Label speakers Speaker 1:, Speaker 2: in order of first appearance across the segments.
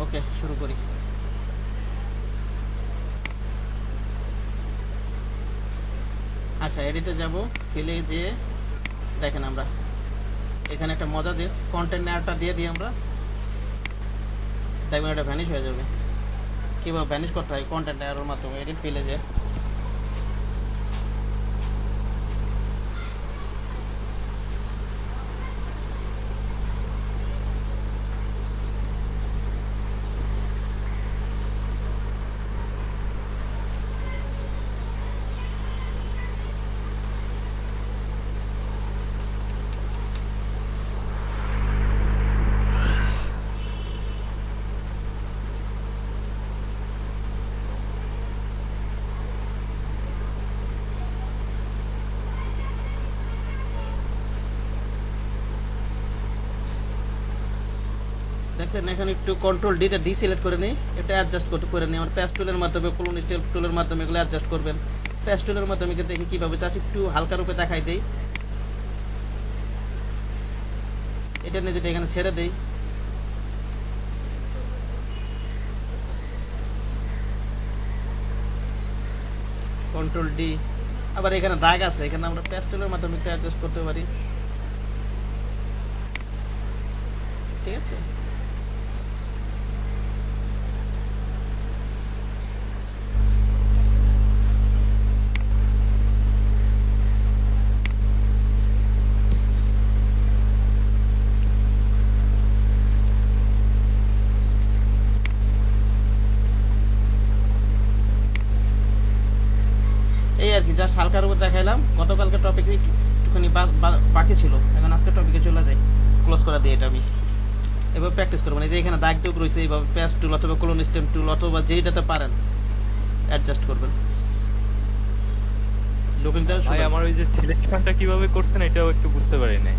Speaker 1: ওকে, শুরু করি। আচ্ছা, এডিটে যাব, ফিলে যে দেখেন আমরা এখানে একটা মজা দিস কন্টেনারটা দিয়ে দিই আমরা, দেখবেন এটা ভ্যানিশ হয়ে যাবে। কীভাবে ভ্যানিশ করতে হয় কন্টেনারের মাধ্যমে, এডিট ফিলে যে দেখেন এখানে একটু কন্ট্রোল ডিটা ডিসিলেক্ট করে নিই, এটা অ্যাডজাস্ট করতে করে নিই। আমার প্যাচ টুলের মাধ্যমে, ক্লোন স্টেপ টুলের মাধ্যমে এগুলো অ্যাডজাস্ট করবেন। প্যাচ টুলের মাধ্যমে দেখি কীভাবে চাচ্ছি, একটু হালকা রূপে দেখাই দেই। এটা নিয়ে যেটা এখানে ছেড়ে দেই, কন্ট্রোল ডি। আবার এখানে দাগ আছে, এখানে আমরা প্যাচ টুলের মাধ্যমে একটু অ্যাডজাস্ট করতে পারি। ঠিক আছে, এই আর কি, জাস্ট হালকার উপর দেখাইলাম। গতকালকে টপিকে একটুখানি বাকি ছিল, এখন আজকে টপিকে চলে যাই। ক্লোজ করে দিই এটা আমি, এবার প্র্যাকটিস করবেন। এই যে এখানে দাগ টুক রয়েছে, এইভাবে প্যাচ টুল অথবা ক্লোন স্টেম টুল অথবা যেইটাতে পারেন অ্যাডজাস্ট করবেন। লুকিংটা
Speaker 2: ভাই আমার ওই যে সিলেকশনটা কিভাবে করছেন এটাও একটু বুঝতে পারি না।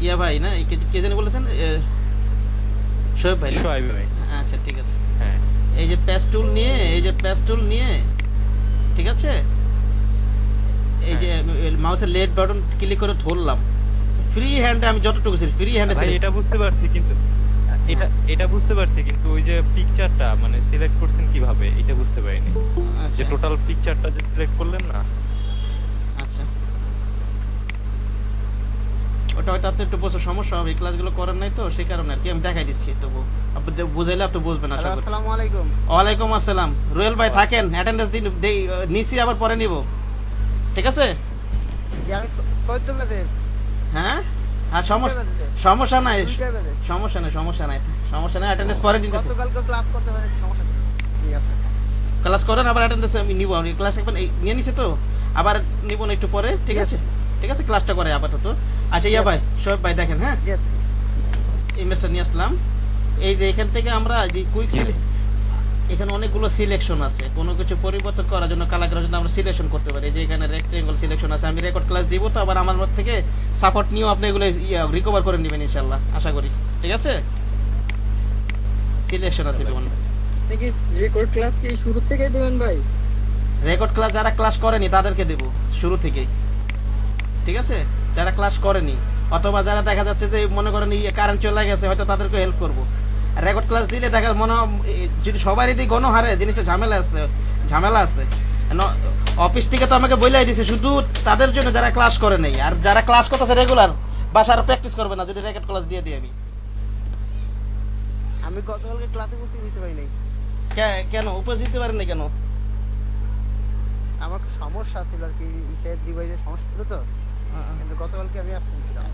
Speaker 1: ইয়া ভাই না, কে জানি বলেছেন, শোয়েব ভাই।
Speaker 2: শোয়েব ভাই,
Speaker 1: আচ্ছা ঠিক আছে।
Speaker 2: হ্যাঁ,
Speaker 1: এই যে প্যাচ টুল নিয়ে, এই যে প্যাচ টুল নিয়ে, ঠিক আছে, এই যে মাউসের লেফট বাটন ক্লিক করে ধরলাম, ফ্রি হ্যান্ডে আমি যতটুকু ছিল ফ্রি হ্যান্ডে
Speaker 2: ভাই এটা বুঝতে পারছি, কিন্তু এটা বুঝতে পারছি, কিন্তু ওই যে পিকচারটা মানে সিলেক্ট করছেন কিভাবে এটা বুঝতে পারিনি। যে টোটাল পিকচারটা যে সিলেক্ট করলেন না।
Speaker 1: আচ্ছা, ওটা হয়তো আপনি একটু বসে সমস্যা হবে, এই ক্লাসগুলো করেন নাই তো সেই কারণে আর কি। আমি দেখাই দিচ্ছি, তবু আপনি বুঝাইলে আপনি বুঝবেন আশা করি।
Speaker 3: আসসালামু আলাইকুম।
Speaker 1: ওয়ালাইকুম আসসালাম। রুয়েল ভাই থাকেন, অ্যাটেন্ডেন্স দিন, নিছি আবার পরে নিব, ঠিক আছে?
Speaker 3: আমি কই তোমরা দেন?
Speaker 1: হ্যাঁ আর সমস্যা নাই, সমস্যা নাই, সমস্যা নাই, সমস্যা নাই, অ্যাটেন্ডেন্স পরে দিতেছি।
Speaker 3: গতকালকে ক্লাস করতে পারেন, সমস্যা নেই। জি আপনি
Speaker 1: ক্লাস করেন, আবার অ্যাটেন্ডেন্স আমি নিব। আমি ক্লাস একবার নিয়ে নিছি তো, আবার নিব না একটু পরে, ঠিক আছে? ঠিক আছে, ক্লাসটা করে আপাতত। আচ্ছা ইয়া ভাই, শোয়েব ভাই দেখেন, হ্যাঁ
Speaker 3: জি
Speaker 1: ইমেজটা নিয়ে আসলাম। এই যে এখান থেকে আমরা যে কুইক এখানে অনেকগুলো সিলেকশন আছে, কোনো কিছু পরিবর্তন করার জন্য, কালার করার জন্য আমরা সিলেকশন করতে পারি। যে এখানে রেক্টেঙ্গল সিলেকশন আছে, আমি রেকর্ড ক্লাস দিব তো, আবার আমার থেকে সাপোর্ট নিয়েও আপনি এগুলো রিকভার করে নেবেন ইনশাল্লাহ, আশা করি। ঠিক আছে, সিলেকশন আছে বিভিন্ন।
Speaker 4: নাকি রেকর্ড ক্লাস কি শুরু থেকেই দিবেন ভাই?
Speaker 1: রেকর্ড ক্লাস যারা ক্লাস করেনি তাদেরকে দেব শুরু থেকেই, ঠিক আছে? যারা ক্লাস করেনি অথবা যারা দেখা যাচ্ছে যে মনে করেন কারেন্ট চলে গেছে, হয়তো তাদেরকে হেল্প করব। রেকর্ড ক্লাস দিলে দেখা মনে যদি সবারই দিই গণহারে জিনিসটা ঝামেলা আছে। অফিস থেকে তো আমাকে বলেই দিছে শুধু তাদের জন্য যারা ক্লাস করে নেই, আর যারা ক্লাস করতেছে রেগুলার বাসার প্র্যাকটিস করবে না যদি রেকর্ড ক্লাস দিয়ে দিই
Speaker 3: আমি গতকালকে ক্লাসে উপস্থিত দিতে পারি নাই।
Speaker 1: কেন উপস্থিত দিতে পারেন না কেন?
Speaker 3: আমার সমস্যা ছিল আর কি, ইসের ডিভাইসের সমস্যা ছিল তো, কিন্তু গতকালকে আমি অ্যাবসেন্ট ছিলাম।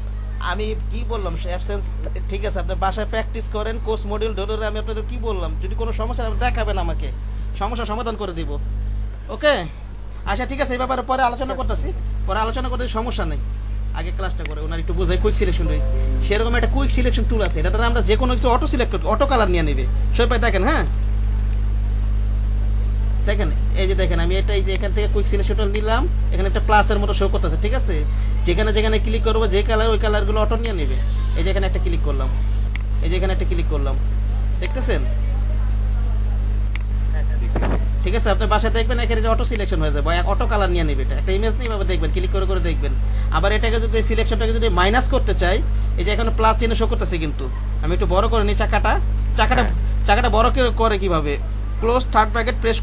Speaker 1: আমি কি বললাম অ্যাবসেন্স, ঠিক আছে আপনি বাসায় প্র্যাকটিস করেন, কোর্স মডিউল ধরে আমি আপনাদের কি বললাম, যদি কোনো সমস্যা আপনি দেখাবেন আমাকে, সমস্যা সমাধান করে দিব। ওকে আচ্ছা ঠিক আছে, এই ব্যাপারে পরে আলোচনা করতেছি, পরে আলোচনা করতে সমস্যা নেই। আগে ক্লাসটা করে ওনার একটু বোঝাই কুইক সিলেকশন রয়েছে, সেরকম একটা কুইক সিলেকশন টুল আছে, এটা দ্বারা আমরা যে কোনো কিছু অটো সিলেক্ট করতে, অটো কালার নিয়ে নেবে। সবাই দেখেন, হ্যাঁ দেখেন, এই যে দেখেন আমি এটা এই যে এখান থেকে কুইক সিলেকশনটা নিলাম, এখানে একটা প্লাসের মতো শো করতেছে, ঠিক আছে? যেখানে যেখানে ক্লিক করবো যে কালার, ওই কালারগুলো অটো নিয়ে নেবে। এই যে এখানে একটা ক্লিক করলাম, এই যে এখানে একটা ক্লিক করলাম, দেখতেছেন? ঠিক আছে, আপনি বাসায় দেখবেন এখানে যে অটো সিলেকশন হয়ে যাবে, অটো কালার নিয়ে নেবে। এটা একটা ইমেজ নিয়ে এভাবে দেখবেন, ক্লিক করে করে দেখবেন। আবার এটাকে যদি সিলেকশনটাকে যদি মাইনাস করতে চাই, এই যে এখানে প্লাস চিহ্ন শো করতেছে, কিন্তু আমি একটু বড় করে নিই চাকাটা। চাকাটা
Speaker 2: হ্যাঁ।
Speaker 1: চাকাটা বড় করে কিভাবে? ক্লোজ থার্ড ব্র্যাকেট প্রেস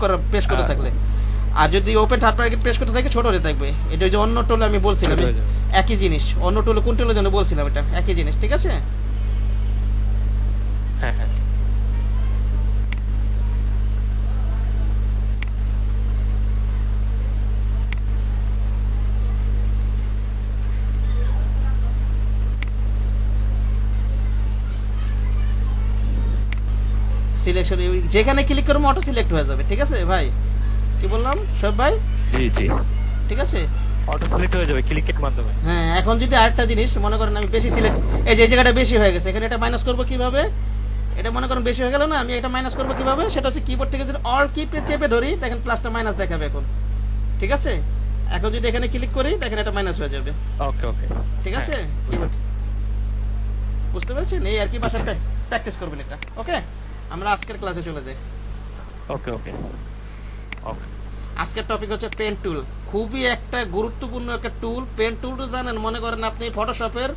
Speaker 1: করে থাকলে, আর যদি ওপেন থার্ড ব্র্যাকেট প্রেস করতে থাকে ছোট হয়ে থাকবে। এটা ওই যে অন্য টুলে আমি বলছিলাম
Speaker 2: ছোট হয়ে যাবে।
Speaker 1: একই জিনিস। অন্য টুলে কোন টুলে যেন বলছিলাম, এটা একই জিনিস, ঠিক আছে?
Speaker 2: হ্যাঁ হ্যাঁ
Speaker 1: সিলেকশন যেখানে ক্লিক করবো অটো সিলেক্ট হয়ে যাবে, ঠিক আছে ভাই? কি বললাম সব ভাই?
Speaker 2: জি জি
Speaker 1: ঠিক আছে।
Speaker 2: অটো সিলেক্ট হয়ে যাবে ক্লিকের মাধ্যমে।
Speaker 1: হ্যাঁ, এখন যদি আরেকটা জিনিস মনে করেন আমি বেশি সিলেক্ট, এই যে এই জায়গাটা বেশি হয়ে গেছে, এখানে এটা মাইনাস করবো কিভাবে? এটা মনে করেন বেশি হয়ে গেল না, আমি এটা মাইনাস করবো কিভাবে? সেটা হচ্ছে কিবোর্ড থেকে যদি অল কি চেপে ধরি, দেখেন প্লাসটা মাইনাস দেখাবে এখন, ঠিক আছে? এখন যদি এখানে ক্লিক করি, দেখেন এটা মাইনাস হয়ে যাবে,
Speaker 2: ওকে ওকে
Speaker 1: ঠিক আছে? কিবোর্ড বুঝতে পেরেছেন? এই আর কি, বাসায় প্র্যাকটিস করবেন এটা, ওকে? আমরা আজকের ক্লাসে চলে যাই।
Speaker 2: ওকে ওকে ওকে
Speaker 1: আজকের টপিক হচ্ছে পেন টুল। খুবই একটা গুরুত্বপূর্ণ একটা টুল। পেন টুলটা জানেন, মনে করেন আপনি ফটোশপের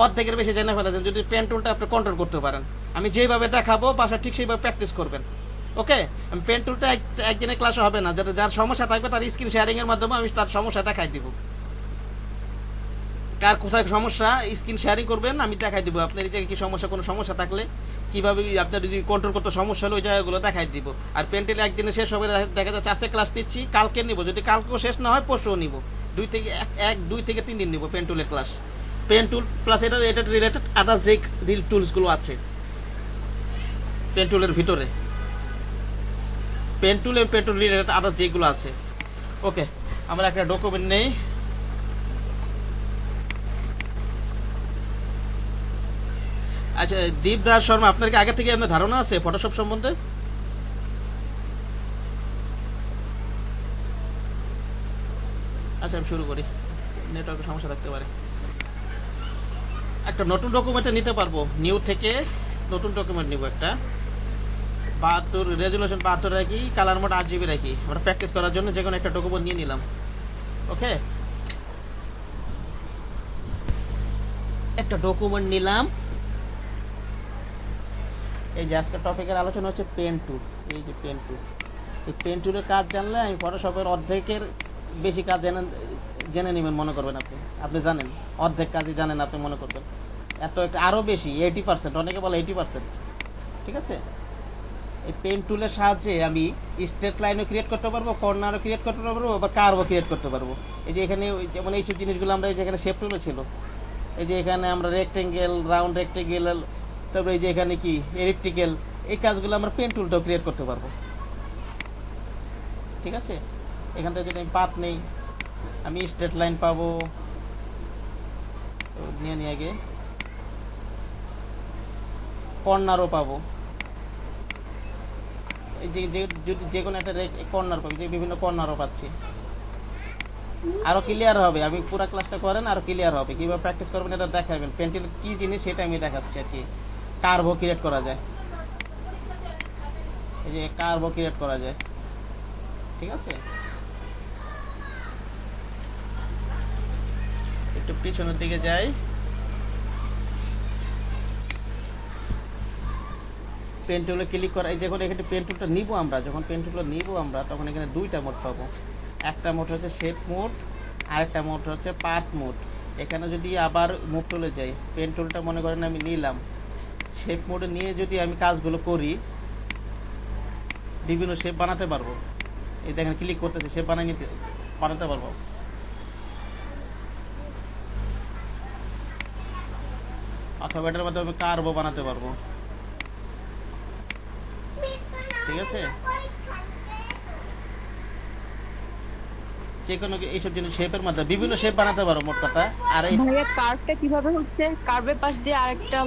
Speaker 1: অর্ধেকের বেশি জেনে ফেলেছেন যদি পেন টুলটা আপনি কন্ট্রোল করতে পারেন। আমি যেভাবে দেখাবো বাসা ঠিক সেইভাবে প্র্যাকটিস করবেন, ওকে? আমি পেন টুলটা একদিনের ক্লাসে হবে না, যাতে যার সমস্যা থাকবে তার স্ক্রিন শেয়ারিং এর মাধ্যমে আমি তার সমস্যা দেখাই দিব। কার কোথায় সমস্যা স্ক্রিন শেয়ারিং করবেন, আমি দেখাই দিব আপনার এই জায়গায় কি সমস্যা, কোনো সমস্যা থাকলে কিভাবে আপনার যদি কন্ট্রোল করতে সমস্যা হলে ওই জায়গাগুলো দেখাই দিব। আর পেন্টেলে একদিনে শেষ হবে, দেখা যাচ্ছে আজকে ক্লাস নিচ্ছি, কালকে নিব, যদি কালকেও শেষ না হয় পরশুও নিব, 2 থেকে 3 দিন নিব পেন টুলের ক্লাস। পেন টুল প্লাস এটা রিলেটেড আদার্স যে টুলসগুলো আছে পেন টুলের ভিতরে, পেন টুল এবং পেন টুল রিলেটেড আদার্স যেগুলো আছে, ওকে? আমরা একটা ডকুমেন্ট নেই। আচ্ছা দীপদাস শর্মা, আপনার কি আগে থেকে আপনার ধারণা আছে ফটোশপ সম্বন্ধে? আচ্ছা আমি শুরু করি, নেটওয়ার্কের সমস্যা থাকতে পারে। একটা নতুন ডকুমেন্টে নিতে পারবো, নিউ থেকে নতুন ডকুমেন্ট নিব একটা, 72 রেজুলেশন 72 রাখি, কালার মোড 8 GB রাখি। আমরা প্র্যাকটিস করার জন্য যে কোনো একটা ডকুমেন্ট নিয়ে নিলাম, ওকে? একটা ডকুমেন্ট নিলাম। এই যে আজকের টপিকের আলোচনা হচ্ছে পেন টুল। এই যে পেন টুল, এই পেন টুলের কাজ জানলে আমি ফটোশপের অর্ধেকের বেশি কাজ জেনে নেবেন মনে করবেন। আপনি জানেন অর্ধেক কাজই জানেন আপনি মনে করবেন, এত একটা আরও বেশি 80%, অনেকে বলে 80%, ঠিক আছে? এই পেন টুলের সাহায্যে আমি স্ট্রেট লাইনও ক্রিয়েট করতে পারবো, কর্নারও ক্রিয়েট করতে পারবো, বা কার্ভও ক্রিয়েট করতে পারবো। এই যে এখানে যেমন এইসব জিনিসগুলো আমরা এই যে এখানে শেপ টুলে ছিল, এই যে এখানে আমরা রেক্টেঙ্গেল, রাউন্ড রেক্টেঙ্গেল, তারপরে এই যে এখানে কি এলিপ্টিক্যাল, এই কাজগুলো আমরা পেন টুলটাও ক্রিয়েট করতে পারবো, ঠিক আছে? এখান থেকে যদি আমি পাথ নেই, আমি স্ট্রেট লাইন পাবো, নিয়ে আগে কর্নারও পাবো। এই যে যদি যে কোনো একটা কর্নার পাবো, যে বিভিন্ন কর্নারও পাচ্ছি। আরো ক্লিয়ার হবে, আমি পুরো ক্লাসটা করেন আরো ক্লিয়ার হবে। কিভাবে প্র্যাকটিস করবেন এটা দেখাবেন, পেন্টিল কি জিনিস সেটা আমি দেখাচ্ছি আর কি। কার্ভও ক্রিয়েট করা যায়, এই যে কার্ভও ক্রিয়েট করা যায়, ঠিক আছে? একটু পিছনের দিকে যাই। পেন টুলে ক্লিক করা, এই যখন এখানে পেন টুলটা নিব আমরা, যখন পেন টুলটা নিব আমরা তখন এখানে দুইটা মোড পাবো। একটা মোড হচ্ছে শেপ মোড, আরেকটা মোড হচ্ছে পাথ মোড। এখানে যদি আবার মুভ টুলে যাই, পেন টুলটা মনে করেন আমি নিলাম, শেপ মোডে নিয়ে যদি আমি কাজগুলো করি, বিভিন্ন শেপ বানাতে পারবো। এই দেখেন ক্লিক করতেছে, শেপ বানাতে পারবো। অথবা এটার মাধ্যমে আমি কার্ভও বানাতে পারবো, ঠিক আছে? যে কোনো এইসব জিনিস শেপের মাধ্যমে বিভিন্ন শেপ বানাতে পারো মোট কথা। আর এই
Speaker 5: ভাইয়া কার্ভটা কিভাবে হচ্ছে? কার্ভের পাশ দিয়ে আরেকটা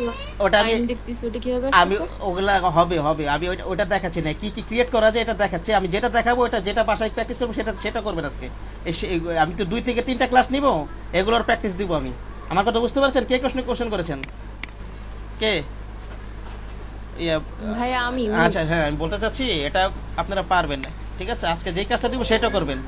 Speaker 1: ওটা আমি
Speaker 5: লাইন দেখতেছি, ওটা কিভাবে
Speaker 1: আমি
Speaker 5: আসছে?
Speaker 1: ওগুলা হবে আমি ওটা দেখাচ্ছি না, কি কি ক্রিয়েট করা যায় এটা দেখাচ্ছি। আমি যেটা দেখাবো ওটা, যেটা বাসায় প্র্যাকটিস করবো সেটা করবেন আজকে। আমি তো 2 থেকে 3টা ক্লাস নিব, এগুলোর প্র্যাকটিস দিব আমি। আমার কথা বুঝতে পারছেন? কে কোশ্চেন করেছেন? কে?
Speaker 5: ভাইয়া আমি
Speaker 1: আচ্ছা হ্যাঁ, আমি বলতে চাচ্ছি এটা আপনারা পারবেন না, ঠিক আছে? আজকে যেই কাজটা দিব সেটা করবেন।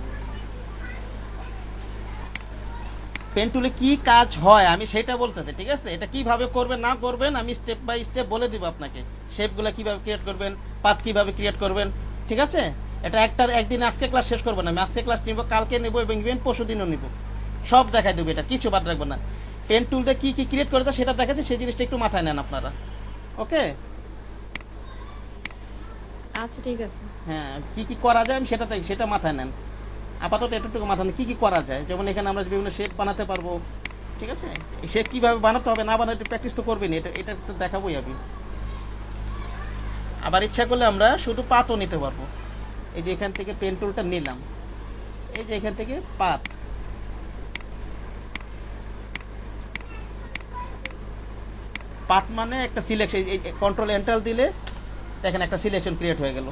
Speaker 1: পেন টুলে কি কাজ হয় আমি সেটা বলতেছি, ঠিক আছে? এটা কিভাবে করবেন না করবেন আমি স্টেপ বাই স্টেপ বলে দিব আপনাকে। শেপগুলো কিভাবে ক্রিয়েট করবেন, পাথ কিভাবে ক্রিয়েট করবেন, ঠিক আছে? এটা একদিন আজকে ক্লাস শেষ করবো না, আমি আজকে ক্লাস নিব, কালকে নেব এবং ইভেন পরশু দিনও নিব, সব দেখাই দেবো, এটা কিছু বাদ রাখবো না। পেন টুল দিয়ে কি কি ক্রিয়েট করেছে সেটা দেখাচ্ছে, সেই জিনিসটা একটু মাথায় নেন আপনারা, ওকে?
Speaker 5: আচ্ছা ঠিক আছে।
Speaker 1: হ্যাঁ, কি কি করা যায় আমি সেটা মাথায় নেন। আপাতত এতটুকু মাথায় নেন কি কি করা যায়। যেমন এখানে আমরা বিভিন্ন শেপ বানাতে পারবো, ঠিক আছে? এই শেপ কিভাবে বানাতে হবে না বানাতে প্র্যাকটিস তো করবেন, এটা তো দেখাবোই আমি। আবার ইচ্ছা করলে আমরা শুধু পাতও নিতে পারবো। এই যে এখান থেকে পেন টুলটা নিলাম, এই যে এখান থেকে পাত, পাত মানে একটা সিলেকশন, এই কন্ট্রোল এন্টার দিলে দেখেন একটা সিলেকশন ক্রিয়েট হয়ে গেল।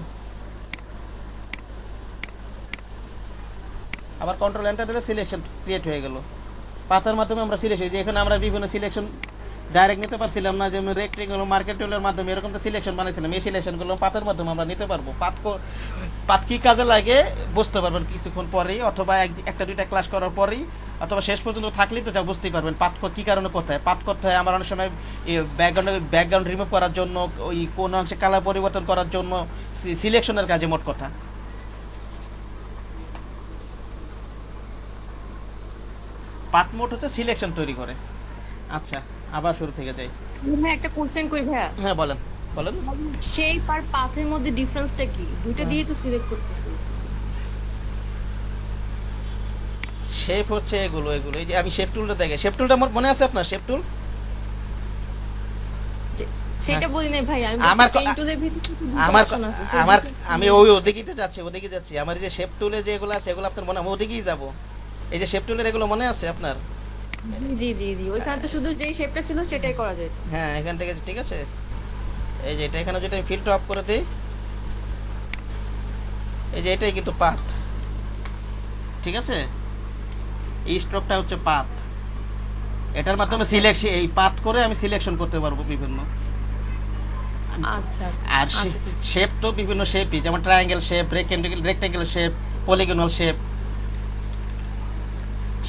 Speaker 1: আবার কন্ট্রোল এন্টার দিলে সিলেকশন ক্রিয়েট হয়ে গেল। পাতার মাধ্যমে আমরা সিলেকশন, যে এখানে আমরা বিভিন্ন সিলেকশন ডাইরেক্ট নিতে পারছিলাম না, যেমন রেক্টেঙ্গল মার্কেট টুলের মাধ্যমে এরকম তো সিলেকশন বানাইছিলাম, এই সিলেকশনগুলো পাতের মাধ্যমে আমরা নিতে পারবো। পাত কি কাজে লাগে বুঝতে পারবেন কিছুক্ষণ পরেই, অথবা একটা দুইটা ক্লাস করার পরেই, অথবা শেষ পর্যন্ত থাকলেই তো যা বুঝতেই পারবেন পাত কি কারণে করতে হয়। পাত করতে হয় আমার অনেক সময় ব্যাকগ্রাউন্ড রিমুভ করার জন্য, ওই কোন অংশে কালার পরিবর্তন করার জন্য, সিলেকশনের কাজে মোট কথা। পাত মোট হচ্ছে সিলেকশন তৈরি করে। আচ্ছা, আবার শুরু থেকে যাই।
Speaker 5: ভাই একটা কোশ্চেন করি ভাইয়া,
Speaker 1: হ্যাঁ বলেন বলেন।
Speaker 5: শেপ আর পাথের মধ্যে ডিফারেন্সটা কি? দুইটা দিয়ে তো সিলেক্ট করতেছি।
Speaker 1: শেপ হচ্ছে এগুলো, এই যে আমি শেপ টুলটা দেখে, শেপ টুলটা আমার মনে আছে আপনার? শেপ টুল
Speaker 5: সেটা বলি নাই ভাই, আমি
Speaker 1: আমার
Speaker 5: পেইন্ট টুলের ভিতরে কি
Speaker 1: আমার
Speaker 5: অপশন আছে?
Speaker 1: আমার আমি ওদিকেই যাচ্ছি। আমার যে শেপ টুলে যেগুলো আছে এগুলো আপনার মনে, ওদিকেই যাব। এই যে শেপ টুলের এগুলো মনে আছে আপনার?
Speaker 5: জি জি জি, ওইখানে তো শুধু যেই শেপটা ছিল সেটাই করা যেত।
Speaker 1: হ্যাঁ, এখান থেকে ঠিক আছে। এই যে এটা এখানে যদি আমি ফিল্টার অফ করে দিই, এই যে এটাই কিন্তু পাথ, ঠিক আছে? এই স্ট্রোকটা হচ্ছে পাথ, এটার মাধ্যমে সিলেকশন, এই পাথ করে আমি সিলেকশন করতে পারবো বিভিন্ন।
Speaker 5: আচ্ছা আচ্ছা
Speaker 1: আর
Speaker 5: আচ্ছা ঠিক আছে।
Speaker 1: শেপ তো বিভিন্ন শেপই, যেমন triangle shape, rectangle shape, polygonal shape.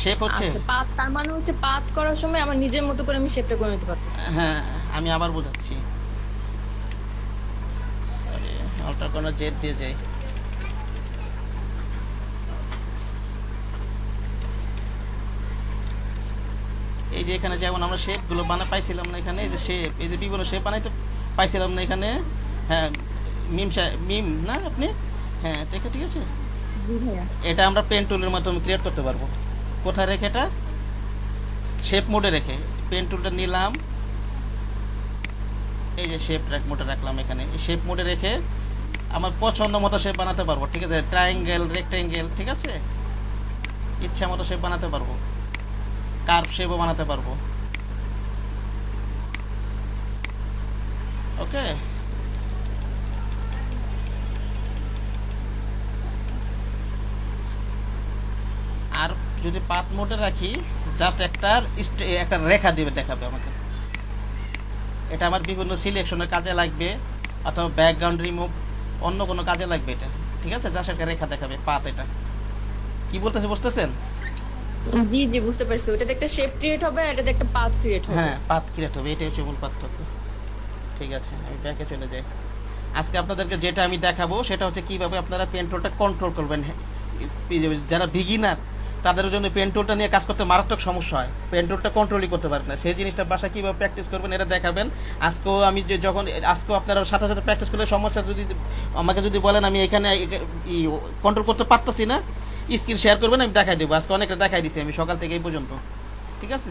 Speaker 1: Shape হচ্ছে,
Speaker 5: আচ্ছা পাত, তার মানে হচ্ছে পাত করার সময় আমার নিজের মতো করে আমি শেপটা করে নিতে পারতেছি।
Speaker 1: হ্যাঁ আমি আবার বোঝাচ্ছি, সরি, অল্টার কোনো জেড দিয়ে যাই। এই যে এখানে যেমন আমরা শেপগুলো পাইছিলাম না এখানে, এই যে শেপ, এই যে বিভিন্ন শেপ বানাইতে পাইছিলাম না এখানে। হ্যাঁ, মিম না আপনি? হ্যাঁ ঠিক আছে।
Speaker 5: জি ভাইয়া।
Speaker 1: এটা আমরা পেন টুলের মাধ্যমে ক্রিয়েট করতে পারবো। কোথায় রেখে? এটা শেপ মোডে রেখে পেন টুলটা নিলাম, এই যে শেপ মোডে রাখলাম এখানে। এই শেপ মোডে রেখে আমার পছন্দ মতো শেপ বানাতে পারবো, ঠিক আছে? ট্রায়াঙ্গেল, রেক্টেঙ্গেল, ঠিক আছে? ইচ্ছা মতো শেপ বানাতে পারবো, কার্ভ শেপও বানাতে পারবো, ওকে? আর যদি পাথ মোডে রাখি, জাস্ট একটা রেখা দেখাবে আমাকে। এটা আমার বিভিন্ন সিলেকশনের কাজে লাগবে, অথবা ব্যাকগ্রাউন্ড রিমুভ, অন্য কোনো কাজে লাগবে এটা, ঠিক আছে? জাস্ট একটা রেখা দেখাবে পাথ। এটা কি বলতেছে বুঝতেছেন?
Speaker 5: জি জি বুঝতে পারছি, ওটাতে একটা শেপ ক্রিয়েট হবে আর এটাতে একটা পাথ ক্রিয়েট হবে।
Speaker 1: হ্যাঁ, পাথ ক্রিয়েট হবে, এটাই হচ্ছে মূল পার্থক্য। ঠিক আছে, আমি ব্যাকে চলে যাই। আজকে আপনাদেরকে যেটা আমি দেখাবো সেটা হচ্ছে কিভাবে আপনারা পেন টুলটা কন্ট্রোল করবেন। যারা বিগিনার তাদের জন্য পেন টুলটা নিয়ে কাজ করতে মারাত্মক সমস্যা হয়, পেন টুলটা কন্ট্রোলই করতে পারেন না। সেই জিনিসটা বাসায় কিভাবে প্র্যাকটিস করবেন এটা দেখাবেন। আজকেও আমি আজকেও আপনারা সাথে সাথে প্র্যাকটিস করলে সমস্যা, যদি আমাকে বলেন আমি এখানে কন্ট্রোল করতে পারতেছি না, স্ক্রিন শেয়ার করবেন, আমি দেখাই দেবো। আজকে অনেকটা দেখাই দিছি আমি সকাল থেকে এই পর্যন্ত, ঠিক আছে?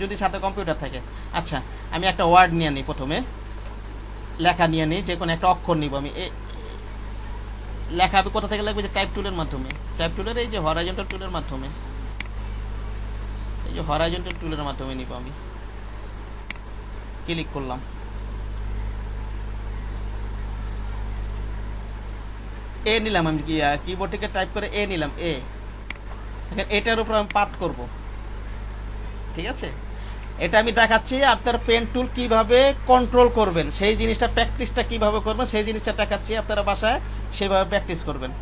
Speaker 1: যদি সাথে কম্পিউটার থাকে। আচ্ছা, আমি একটা ওয়ার্ড নিয়ে নিই, প্রথমে লেখা নিয়ে নিই, যে কোনো একটা অক্ষর নিব আমি। লেখা আমি কোথা থেকে লাগবে? যে টাইপ টুলের মাধ্যমে, টাইপ টুলের এই যে হরাইজন্টাল টুলের মাধ্যমে, এই যে হরাইজন্টাল টুলের মাধ্যমে নিব আমি। ক্লিক করলাম, এ নিলাম আমি, কিবোর্ড থেকে টাইপ করে এ নিলাম, এটার উপর আমি পাথ করব, ঠিক আছে? এটা আমি দেখাচ্ছি আপনার পেন টুল কিভাবে কন্ট্রোল করবেন, সেই জিনিসটা প্র্যাকটিসটা কিভাবে করবেন সেই জিনিসটা দেখাচ্ছি। আপনারা বাসায় সেভাবে প্র্যাকটিস করবেন।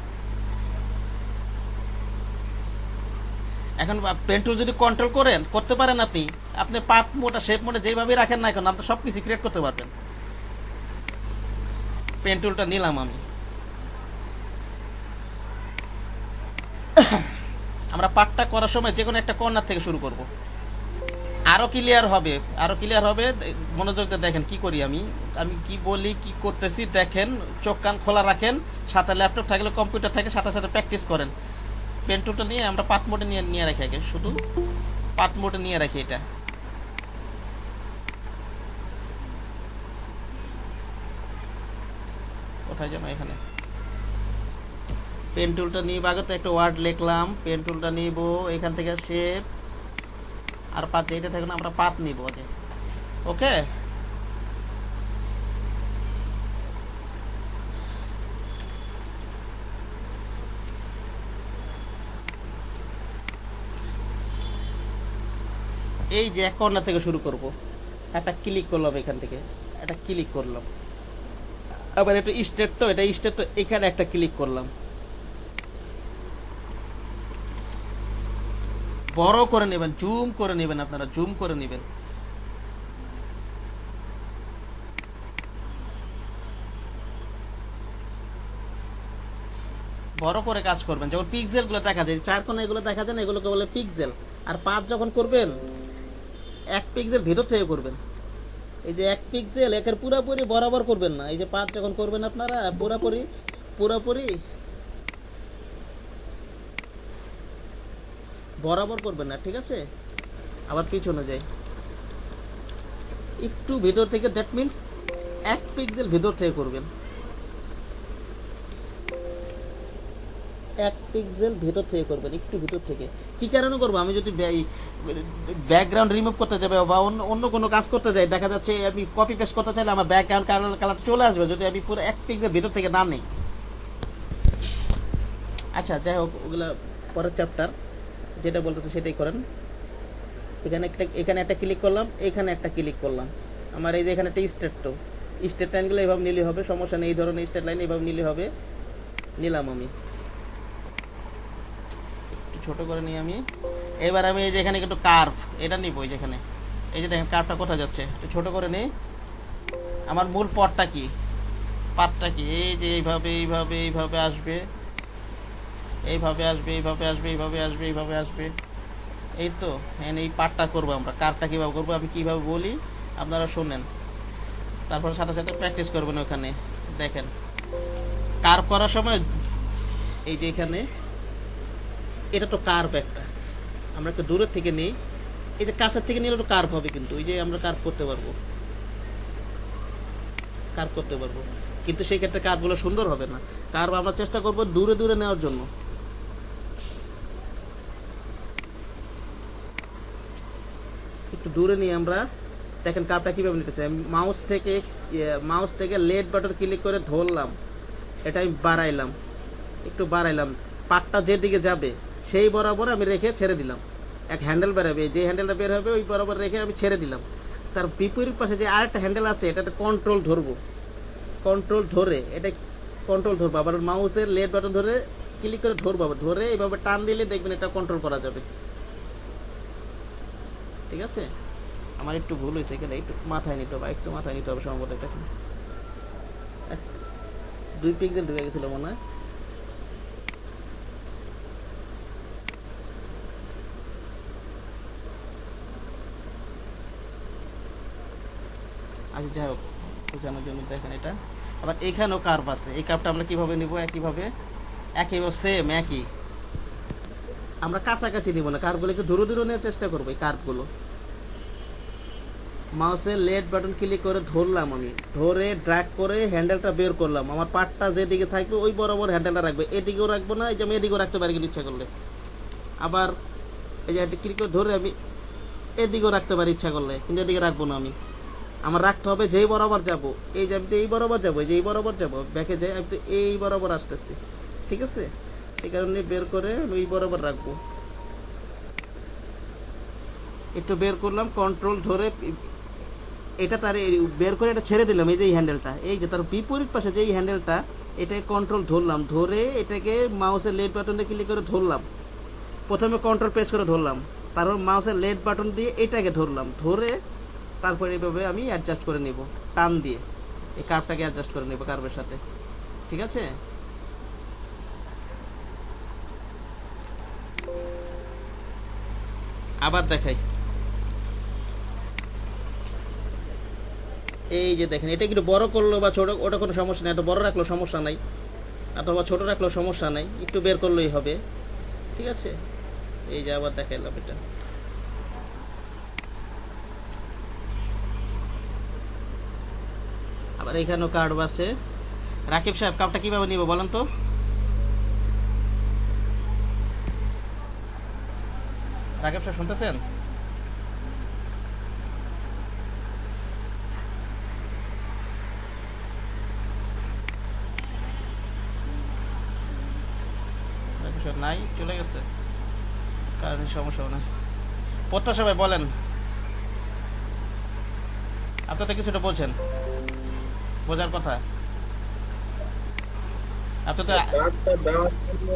Speaker 1: এখন পেন টুল যদি কন্ট্রোল করতে পারেন আপনি, আপনি পাত মোটা শেপ মোটা যেভাবে রাখেন না এখন আপনি সব কিছু ক্রিয়েট করতে পারবেন। পেন টুলটা নিলাম আমি। আমরা পার্টটা করার সময় যে কোনো একটা কর্নার থেকে শুরু করব। আরো ক্লিয়ার হবে, মনোযোগ দিয়ে দেখেন কি করি আমি কি বলি, কি করতেছি দেখেন, চোখ কান খোলা রাখেন, সাথে ল্যাপটপ থাকলে কম্পিউটার থাকে, সাথে সাথে প্র্যাকটিস করেন। পেন টুলটা নিয়ে আমরা পাথ মোডে নিয়ে রাখি, আগে শুধু পাথ মোডে নিয়ে রাখি। এটা কোথায় যেন এখানে পেন টুলটা নিব, আগে তো একটা ওয়ার্ড লিখলাম, পেন টুলটা নিব এখান থেকে শেপ আর পাত যেটা থাকে না আমরা পাত নিব আগে। ওকে, এই যে এক কর্নার থেকে শুরু করব, একটা ক্লিক করলাম, এখান থেকে একটা ক্লিক করলাম, আবার এটা স্টেট তো এখানে একটা ক্লিক করলাম, বড় করে নেবেন, জুম করে নেবেন, আপনারা জুম করে নেবেন। বড় করে কাজ করবেন, যখন পিক্সেল গুলো দেখা যায়, চার কোণা এগুলো দেখা যায় না, এগুলোকে বলে পিক্সেল। আর পাঁচ যখন করবেন এক পিক্সেল ভেতর থেকে করবেন, এই যে এক পিক্সেল একের পুরোপুরি বরাবর করবেন না, এই যে পাঁচ যখন করবেন আপনারা পুরোপুরি বরাবর করবেন না, ঠিক আছে? আবার পিছনে যাই, একটু ভেতর থেকে, দ্যাট মিন্স এক পিক্সেল ভেতর থেকে করবেন, এক পিক্সেল ভেতর থেকে করবেন, একটু ভেতর থেকে। কি কারণে করবো, আমি যদি ব্যাকগ্রাউন্ড রিমুভ করতে যাবে বা অন্য কোনো কাজ করতে যাই, দেখা যাচ্ছে আমি কপি পেস্ট করতে চাইলে আমার ব্যাকগ্রাউন্ড কালার চলে আসবে যদি আমি পুরো এক পিক্সেল ভেতর থেকে না নেই। আচ্ছা যাই হোক, ওগুলা পরের চ্যাপ্টার, যেটা বলতেছে সেটাই করেন। এখানে একটা ক্লিক করলাম, এখানে একটা ক্লিক করলাম, আমার এই যে এখানে একটা স্টেট লাইনগুলো এইভাবে নিলে হবে, সমস্যা নেই, এই ধরনের স্টেট লাইন এইভাবে নিলে হবে। নিলাম আমি, একটু ছোট করে নিই আমি। এবার আমি এই যে এখানে একটু কার্ভ এটা নিব, এই যেখানে এই যে দেখেন কার্ভটা কোথায় যাচ্ছে, একটু ছোট করে নিই। আমার মূল পার্টটা কি, এই যে এইভাবে আসবে, এই তো এই পার্টটা করবো আমরা। কার্ভটা কিভাবে করবো, আমি কিভাবে বলি আপনারা শোনেন, তারপর সাথে সাথে প্র্যাকটিস করবেন। ওখানে দেখেন কার্ভ করার সময় এই যে এখানে এটা তো কার্ভ একটা, আমরা একটু দূরের থেকে নেই, এই যে কাছের থেকে নিলে তো কার্ভ হবে, কিন্তু এই যে আমরা কার্ভ করতে পারবো, কিন্তু সেই ক্ষেত্রে কার্ভগুলো সুন্দর হবে না। কার্ভ আমরা চেষ্টা করবো দূরে নেওয়ার জন্য। একটু দূরে নিয়ে আমরা দেখেন কার্ভটা কিভাবে নিতেছে। মাউস থেকে লেফট বাটন ক্লিক করে ধরলাম, এটা আমি একটু বাড়াইলাম, পাটটা যেদিকে যাবে সেই বরাবর আমি রেখে ছেড়ে দিলাম। এক হ্যান্ডেল বেরোবে, যে হ্যান্ডেলটা বের হবে ওই বরাবর রেখে আমি ছেড়ে দিলাম। তার বিপরীত পাশে যে আরেকটা হ্যান্ডেল আছে, এটাতে কন্ট্রোল ধরবো, আবার মাউসের লেফট বাটন ধরে ক্লিক করে ধরবো, ধরে এইভাবে টান দিলে দেখবেন এটা কন্ট্রোল করা যাবে। ঠিক আছে, আমার একটু ভুল হয়েছে এখানে, একটু মাথায় নিতে হবে সম্ভবত। এটা 2 পিক্সেল ঢুকে গেছিল মনে হয়। আচ্ছা যাই হোক, বোঝানোর জন্য দেখেন এটা। আবার এখানেও কার্ভ আছে, এই কার্ভটা আমরা কিভাবে নিব, একইভাবে সেম একই, আমরা কাছাকাছি নিব না, কার্ভগুলো একটু দূরে নেওয়ার চেষ্টা করবো। এই কার্ভগুলো মাউসের লেফট বাটন ক্লিক করে ধরলাম, আমি ধরে ড্র্যাগ করে হ্যান্ডেলটা বের করলাম, আমার পার্টটা যেদিকে থাকবে ওই বরাবর হ্যান্ডেলটা রাখবে, এদিকেও রাখবো না, এই যে আমি এদিকেও রাখতে পারি কিন্তু ইচ্ছা করলে। আবার এই যে একটা ক্লিক করে ধরে আমি এদিকেও রাখতে পারি ইচ্ছা করলে, কিন্তু এদিকে রাখবো না। আমার রাখতে হবে যেই বরাবর যাব, এই যে আমি তো এই বরাবর যাবো, যেই বরাবর যাব ব্যাকে যাই, আমি তো এই বরাবর আসতেছি, ঠিক আছে? সেই কারণে বের করে আমি এই বরাবর রাখবো। একটু বের করলাম, কন্ট্রোল ধরে এটা তার বের করে এটা ছেড়ে দিলাম। এই যে এই হ্যান্ডেলটা, এই যে তার বিপরীত পাশে যে এই হ্যান্ডেলটা, এটাকে কন্ট্রোল ধরলাম, ধরে এটাকে মাউসের লেফট বাটনে ক্লিক করে ধরলাম, প্রথমে কন্ট্রোল প্রেস করে ধরলাম, তারপর মাউসের লেফট বাটন দিয়ে এটাকে ধরলাম, ধরে তারপর এইভাবে আমি অ্যাডজাস্ট করে নিব, টান দিয়ে এই কার্ভটাকে অ্যাডজাস্ট করে নেব কার্ভের সাথে। ঠিক আছে, আবার দেখাই। এই যে দেখেন, এটা একটু বড় করলো বা ছোট ওটা কোনো সমস্যা নেই, এত বড় রাখলেও সমস্যা নাই, অথবা ছোট রাখলেও সমস্যা নাই, একটু বের করলেই হবে। ঠিক আছে, এই যে আবার দেখাইলাম এটা। আবার এখানেও কার্ভ আছে। রাকিব সাহেব কার্ভটা কিভাবে নিব বলেন তো? রাকিব সাহেব শুনতেছেন? নাই, চলে গেছে, কারণ সমস্যা না। প্রত্যাশা ভাই বলেন, আপনি তো কিছুটা বলছেন, বোঝার কথা। আপনি তো
Speaker 4: কার্ডটা দেওয়ার জন্য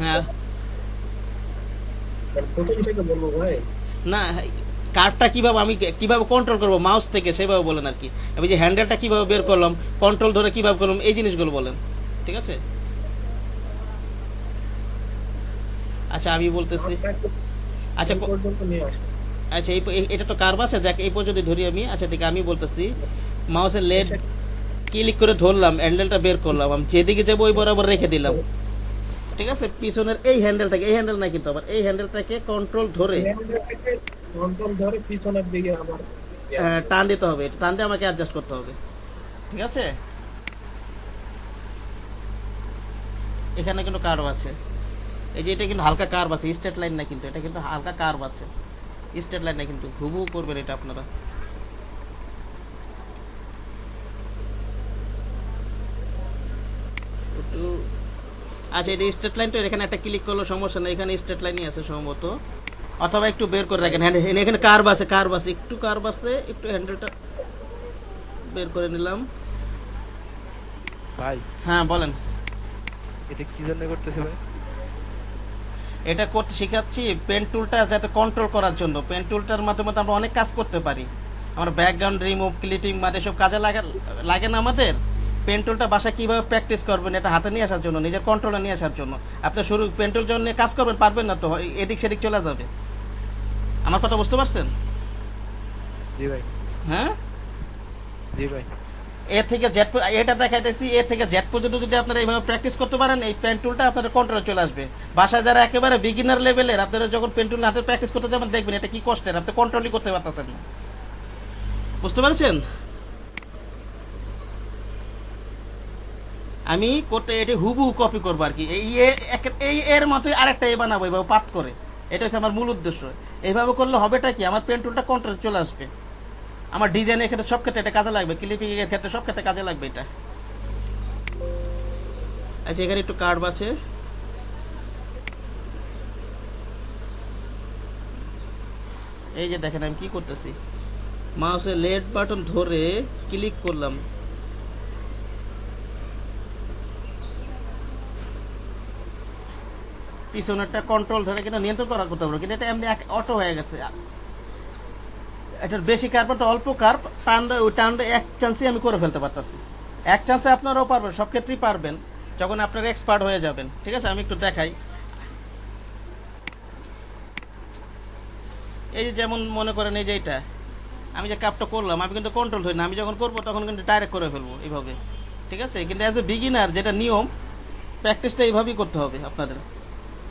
Speaker 1: হ্যাঁ
Speaker 4: প্রথম থেকে বলবো ভাই।
Speaker 1: না, কার্ডটা কিভাবে আমি কিভাবে কন্ট্রোল করবো মাউস থেকে সেভাবে বলেন আর কি। আমি যে হ্যান্ডেলটা কিভাবে বের করলাম, কন্ট্রোল ধরে কিভাবে করলাম, এই জিনিসগুলো বলেন। ঠিক আছে, আচ্ছা আমি বলতেছি। আচ্ছা
Speaker 4: পর্যন্ত নিয়ে আসো।
Speaker 1: আচ্ছা এটা তো কার্ভ আছে, যাক এই পর্যন্ত ধরি আমি। আচ্ছা ঠিক আমি বলতেছি, মাউসের লেফট ক্লিক করে ধরলাম, হ্যান্ডেলটা বের করলাম, আমি যেদিকে যাবো ওই বরাবর রেখে দিলাম। ঠিক আছে, পিছনের এই হ্যান্ডেলটাকে, এই হ্যান্ডেল নাই কিন্তু, আবার এই হ্যান্ডেলটাকে কন্ট্রোল ধরে
Speaker 4: কন্ট্রোল ধরে পিছনের দিকে আবার
Speaker 1: টান দিতে হবে, টান দিয়ে আমাকে অ্যাডজাস্ট করতে হবে। ঠিক আছে, এখানে কিন্তু কার্ভ আছে, এই যে এটা কিন্তু হালকা কার্ভ আছে, স্ট্রেট লাইন না কিন্তু, এটা কিন্তু হালকা কার্ভ আছে, স্ট্রেট লাইন না কিন্তু। হুবহু করবেন এটা আপনারা। আচ্ছা এটা স্ট্রেট লাইন, তো এখানে একটা ক্লিক করলে সমস্যা নেই, এখানে স্ট্রেট লাইনই আছে সম্ভবত, অথবা একটু বের করে রাখেন হ্যান্ডেল, এখানে কার্ভ আছে, কার্ভ আছে, একটু কার্ভ আছে, একটু হ্যান্ডেলটা বের করে নিলাম।
Speaker 2: ভাই
Speaker 1: হ্যাঁ বলেন।
Speaker 2: এটা কি জন্য করতেছে ভাই?
Speaker 1: এটা করতে শেখাচ্ছি পেন টুলটা যাতে কন্ট্রোল করার জন্য। পেন টুলটার মাধ্যমে তো আমরা অনেক কাজ করতে পারি, আমরা ব্যাকগ্রাউন্ড রিমুভ, ক্লিপিং মানে সব কাজে লাগে না আমাদের। পেন টুলটা বাসায় কীভাবে প্র্যাকটিস করবেন এটা হাতে নিয়ে আসার জন্য, নিজের কন্ট্রোলে নিয়ে আসার জন্য। আপনি শুরু পেন টুল জন্য নিয়ে কাজ করবেন, পারবেন না তো, এদিক সেদিক চলে যাবে। আমার কথা বুঝতে পারছেন?
Speaker 2: জি ভাই।
Speaker 1: হ্যাঁ,
Speaker 2: জি ভাই।
Speaker 1: এ থেকে জেড, এটা দেখাইতেছি, এ থেকে জেড পর্যন্ত যদি আপনারা এইভাবে প্র্যাকটিস করতে পারেন, এই পেন টুলটা আপনাদের কন্ট্রোলে চলে আসবে। বাসায় যারা একেবারে বিগিনার লেভেলের, আপনারা যখন পেন টুল হাতে প্র্যাকটিস করতে যাবেন দেখবেন এটা কি কষ্টের, আপনি কন্ট্রোলই করতে পারতেছেন না। বুঝতে পারছেন? আমি করতে এটি হুবহু কপি করবো আর কি, এই এর মতোই আরেকটা এ বানাবো এইভাবে পাত করে, এটা হচ্ছে আমার মূল উদ্দেশ্য। এইভাবে করলে হবেটা কি, আমার পেন টুলটা কন্ট্রোলে চলে আসবে, আমার ডিজাইনের ক্ষেত্রে সব ক্ষেত্রে এটা কাজে লাগবে, ক্লিপিং এর ক্ষেত্রে সব ক্ষেত্রে কাজে লাগবে এটা। আচ্ছা এখানে একটু কার্ভ আছে, এই যে দেখেন আমি কি করতেছি, মাউসের লেফট বাটন ধরে ক্লিক করলাম, পিছনেরটা কন্ট্রোল ধরে কিনা নিয়ন্ত্রণ করা করতে পারবো, কিন্তু এটা এমনি অটো হয়ে গেছে। এটার বেশি কার্ভ তো অল্প কার্ভ, ওই টানটা এক চান্সে আমি করে ফেলতে পারতেছি। এক চান্সে আপনারাও পারবেন, সব ক্ষেত্রেই পারবেন যখন আপনারা এক্সপার্ট হয়ে যাবেন। ঠিক আছে, আমি একটু দেখাই। এই যে যেমন মনে করেন এই যে এটা আমি যে কাপটা করলাম, আমি কিন্তু কন্ট্রোল হই না, আমি যখন করবো তখন কিন্তু ডাইরেক্ট করে ফেলবো এইভাবে। ঠিক আছে, কিন্তু অ্যাজ এ বিগিনার যেটা নিয়ম, প্র্যাকটিসটা এইভাবেই করতে হবে আপনাদের।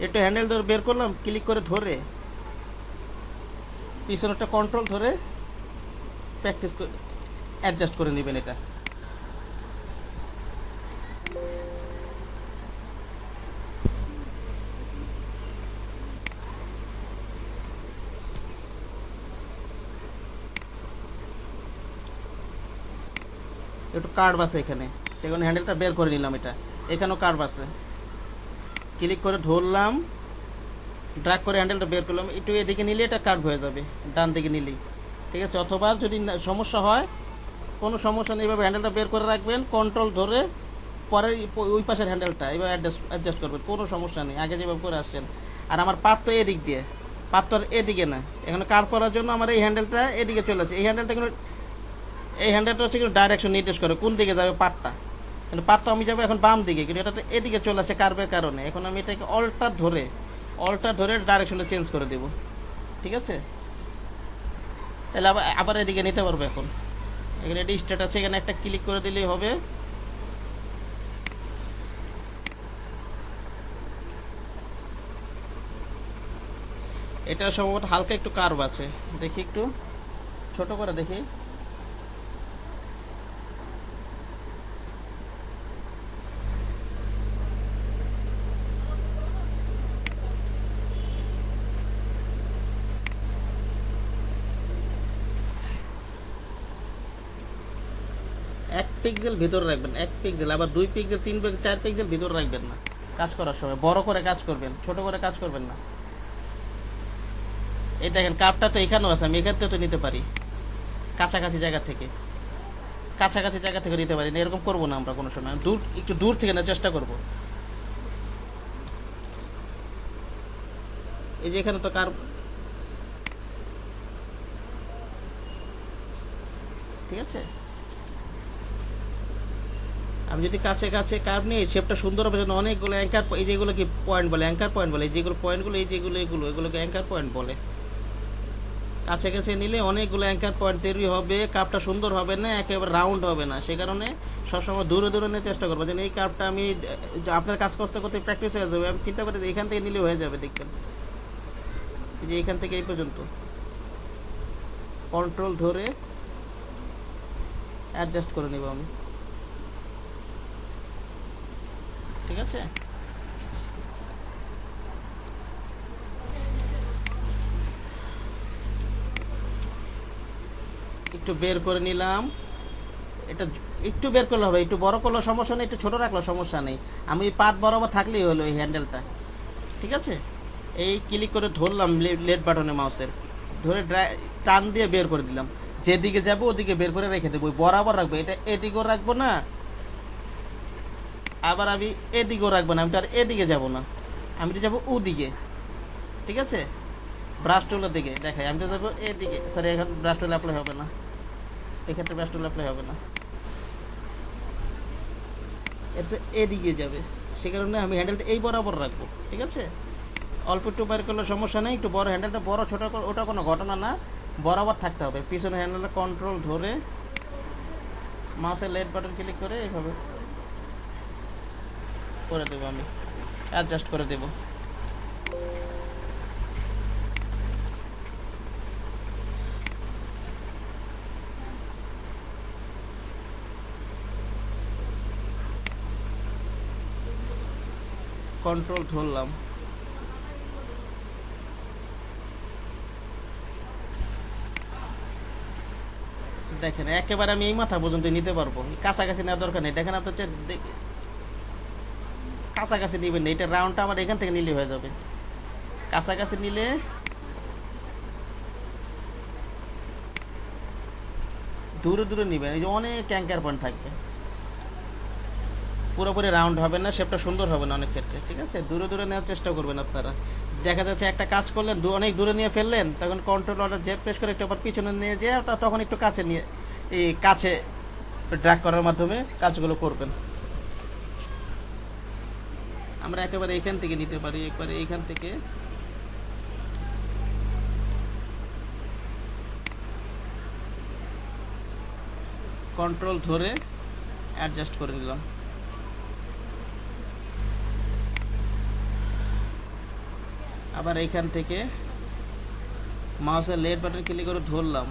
Speaker 1: একটু হ্যান্ডেল ধরে বের করলাম, ক্লিক করে ধরে পিছনেরটা কন্ট্রোল ধরে প্র্যাকটিস অ্যাডজাস্ট করে নেবেন এটা। একটু কার্ভ আছে এখানে, সেখানে হ্যান্ডেলটা বের করে নিলাম, এটা এখানেও কার্ভ আছে, ক্লিক করে ধরলাম, ড্র্যাগ করে হ্যান্ডেলটা বের করলাম, একটু এদিকে নিলে এটা কার্ভ হয়ে যাবে, ডান দিকে নিলেই। ঠিক আছে, অথবা যদি সমস্যা হয়, কোনো সমস্যা নেই, এইভাবে হ্যান্ডেলটা বের করে রাখবেন, কন্ট্রোল ধরে পরে ওই পাশের হ্যান্ডেলটা এবার অ্যাডজাস্ট করবেন, কোনো সমস্যা নেই, আগে যেভাবে করে আসছেন। আর আমার পাত তো এদিক দিয়ে, পাত তো আর এদিকে না, এখানে কার করার জন্য আমার এই হ্যান্ডেলটা এদিকে চলে আসে। এই হ্যান্ডেলটা হচ্ছে কিন্তু ডাইরেকশন নির্দেশ করে কোন দিকে যাবে পাতটা, কিন্তু পাতটা আমি যাবো এখন বাম দিকে, কিন্তু এটা তো এদিকে চলে আসে কার্ভের কারণে। এখন আমি এটাকে অল্টার ধরে ডাইরেকশনটা চেঞ্জ করে দেব, ঠিক আছে? তাহলে আবার এদিকে নিতে পারবো। এখন এখানে এটি স্টার্ট আছে, এখানে একটা ক্লিক করে দিলেই হবে। এটা সম্ভবত হালকা একটু কার্ভ আছে, দেখি একটু ছোট করে দেখি। এক পিক্সেল ভিতরে রাখবেন, 1 পিক্সেল, আবার 2 পিক্সেল, 3 পিক্সেল, 4 পিক্সেল ভিতরে রাখবেন না কাজ করার সময়। বড় করে কাজ করবেন, ছোট করে কাজ করবেন না। এই দেখেন কাপটা তো এখানেও আছে, আমি এখান থেকে তো নিতে পারি, কাছাকাছি জায়গা থেকে নিতে পারি না। এরকম করবো না আমরা কোনো সময়, একটু দূর থেকে না চেষ্টা করব। এই যে এখানে তো কার, ঠিক আছে? আমি যদি কাছে কার্ভ নিই, শেপটা সুন্দর হবে, যেন অনেকগুলো অ্যাঙ্কার, এই যেগুলো কি পয়েন্ট বলে, অ্যাঙ্কার পয়েন্ট বলে, এই যেগুলো পয়েন্টগুলো, এই যেগুলো এগুলোকে অ্যাঙ্কার পয়েন্ট বলে। কাছে নিলে অনেকগুলো অ্যাঙ্কার পয়েন্ট তৈরি হবে, কার্ভটা সুন্দর হবে না, একেবারে রাউন্ড হবে না। সে কারণে সবসময় দূরে নিয়ে চেষ্টা করবো, যেন এই কার্ভটা আমি আপনার কাজ করতে প্র্যাকটিস হয়ে যাবে। আমি চিন্তা করি এখান থেকে নিলে হয়ে যাবে, দেখবেন এই যে এখান থেকে এই পর্যন্ত কন্ট্রোল ধরে অ্যাডজাস্ট করে নেব আমি, ঠিক আছে? একটু বের করে নিলাম, এটা একটু বের করলে হবে, একটু বড় করলে সমস্যা নেই, একটু ছোট রাখলে সমস্যা নেই। আমি পাত বরাবর থাকলেই হলো এই হ্যান্ডেলটা, ঠিক আছে? এই ক্লিক করে ধরলাম লেফট বাটনে মাউসের, ধরে টান দিয়ে বের করে দিলাম। যেদিকে যাবো ওদিকে বের করে রেখে দেবো, বরাবর রাখবো। এটা এদিকেও রাখবো না, আবার আমি এদিকেও রাখবো না, আমি তো আর এদিকে যাবো না, আমি তো যাবো ওদিকে, ঠিক আছে? ব্রাশ টুলের দিকে দেখাই, আমি তো যাবো এদিকে। সরি, এখন ব্রাশ টুল অ্যাপ্লাই হবে না, এক্ষেত্রে ব্রাশ টুল অ্যাপ্লাই হবে না, এটা এদিকে যাবে। সে কারণে আমি হ্যান্ডেলটা এই বরাবর রাখবো, ঠিক আছে? অল্প একটু বের করলে সমস্যা নেই, একটু বড় হ্যান্ডেলটা, বড় ছোট ওটা কোনো ঘটনা না, বরাবর থাকতে হবে। পিছনে হ্যান্ডেলটা কন্ট্রোল ধরে মাউসের লেফট বাটন ক্লিক করে এইভাবে করে দেবো, আমি অ্যাডজাস্ট করে দেবো। কন্ট্রোল ধরলাম, দেখেন একেবারে আমি এই মাথা পর্যন্ত নিতে পারবো, কাছাকাছি নেওয়ার দরকার নেই। দেখেন আপনার কাছাকাছি নেবেন না, এটা রাউন্ডটা আমার এখান থেকে নিলে হয়ে যাবে। কাছাকাছি নিলে দূরে নেবেন, এই যে অনেক অ্যাঙ্কার পয়েন্ট থাকবে, পুরোপুরি রাউন্ড হবে না, শেপটা সুন্দর হবে না অনেক ক্ষেত্রে, ঠিক আছে? দূরে নেওয়ার চেষ্টা করবেন আপনারা। দেখা যাচ্ছে একটা কাজ করলেন, অনেক দূরে নিয়ে ফেললেন, তখন কন্ট্রোল অর্ডার জেড প্রেস করে একটু আবার পিছনে নিয়ে যেয়ে তখন একটু কাছে নিয়ে এই কাছে ড্র্যাগ করার মাধ্যমে কাজগুলো করবেন। আমরা একেবারে এখান থেকে নিতে পারি, একবারে এইখান থেকে কন্ট্রোল ধরে অ্যাডজাস্ট করে নিলাম। আবার এইখান থেকে মাউসের লেফট বাটন ক্লিক করে ধরলাম,